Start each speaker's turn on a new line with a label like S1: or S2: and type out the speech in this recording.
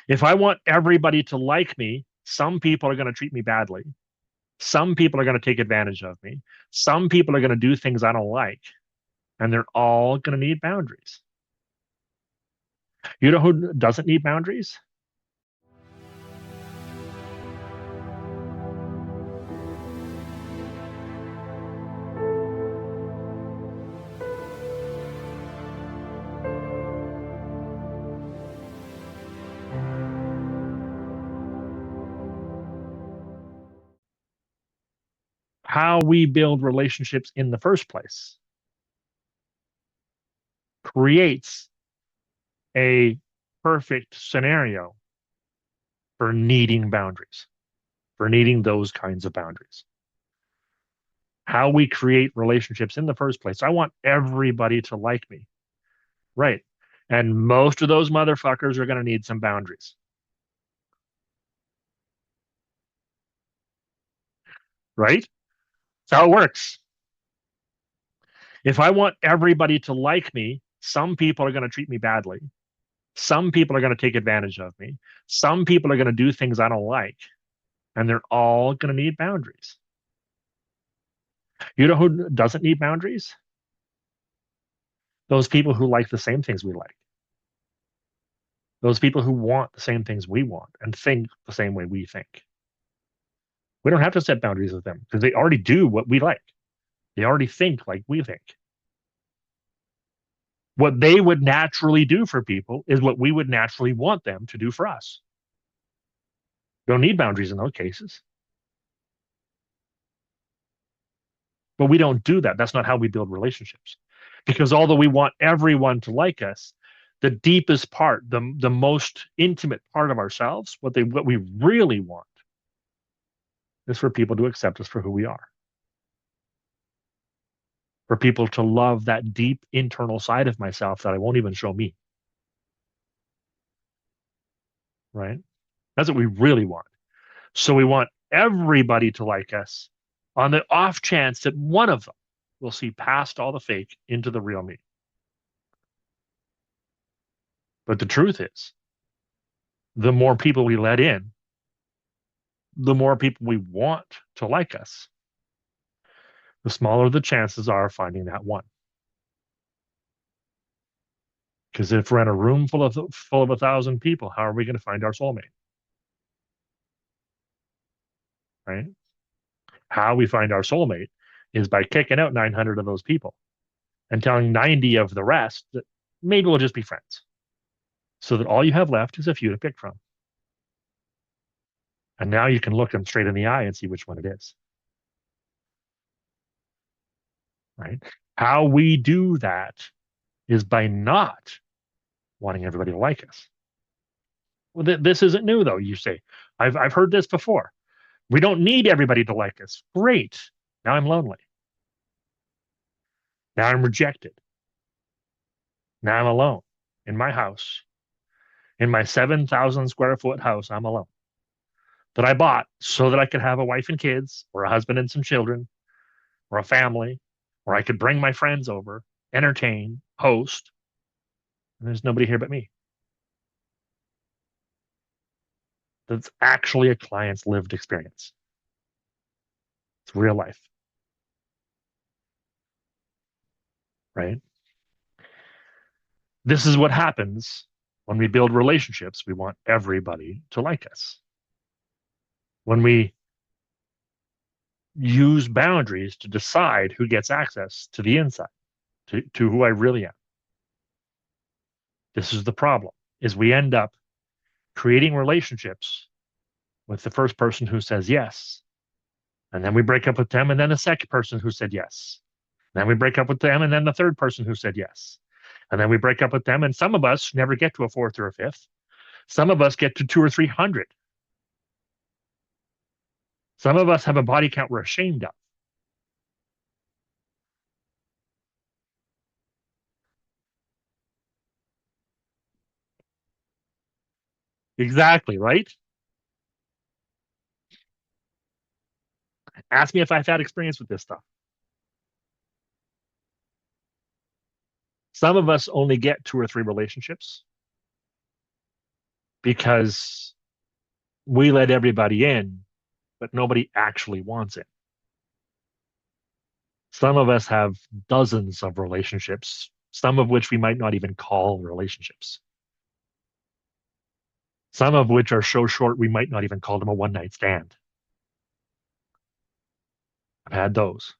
S1: If I want everybody to like me, some people are going to treat me badly. Some people are going to take advantage of me. Some people are going to do things I don't like, and they're all going to need boundaries. You know who doesn't need boundaries? How we build relationships in the first place creates a perfect scenario for needing boundaries, for needing those kinds of boundaries. How we create relationships in the first place. I want everybody to like me. Right. And most of those motherfuckers are going to need some boundaries. Right. That's how it works. If I want everybody to like me, some people are going to treat me badly. Some people are going to take advantage of me. Some people are going to do things I don't like, and they're all going to need boundaries. You know who doesn't need boundaries? Those people who like the same things we like. Those people who want the same things we want and think the same way we think. We don't have to set boundaries with them because they already do what we like. They already think like we think. What they would naturally do for people is what we would naturally want them to do for us. We don't need boundaries in those cases. But we don't do that. That's not how we build relationships. Because although we want everyone to like us, the deepest part, the most intimate part of ourselves, what we really want is for people to accept us for who we are. For people to love that deep internal side of myself that I won't even show me. Right? That's what we really want. So we want everybody to like us on the off chance that one of them will see past all the fake into the real me. But the truth is, the more people we let in, the more people we want to like us, the smaller the chances are of finding that one. Because if we're in a room full of 1,000 people, how are we going to find our soulmate? Right? How we find our soulmate is by kicking out 900 of those people and telling 90 of the rest that maybe we'll just be friends. So that all you have left is a few to pick from. And now you can look them straight in the eye and see which one it is. Right? How we do that is by not wanting everybody to like us. Well, this isn't new, though, you say. I've heard this before. We don't need everybody to like us. Great. Now I'm lonely. Now I'm rejected. Now I'm alone in my house, in my 7,000 square foot house. I'm alone that I bought so that I could have a wife and kids, or a husband and some children, or a family, or I could bring my friends over, entertain, host, and there's nobody here but me. That's actually a client's lived experience. It's real life, right? This is what happens when we build relationships. We want everybody to like us. When we use boundaries to decide who gets access to the inside, to who I really am. This is the problem, is we end up creating relationships with the first person who says yes. And then we break up with them, and then the second person who said yes. Then we break up with them, and then the third person who said yes. And then we break up with them, and some of us never get to a fourth or a fifth. Some of us get to 200 or 300. Some of us have a body count we're ashamed of. Exactly, right? Ask me if I've had experience with this stuff. Some of us only get two or three relationships. because we let everybody in, but nobody actually wants it. Some of us have dozens of relationships, some of which we might not even call relationships, some of which are so short we might not even call them a one night stand. I've had those.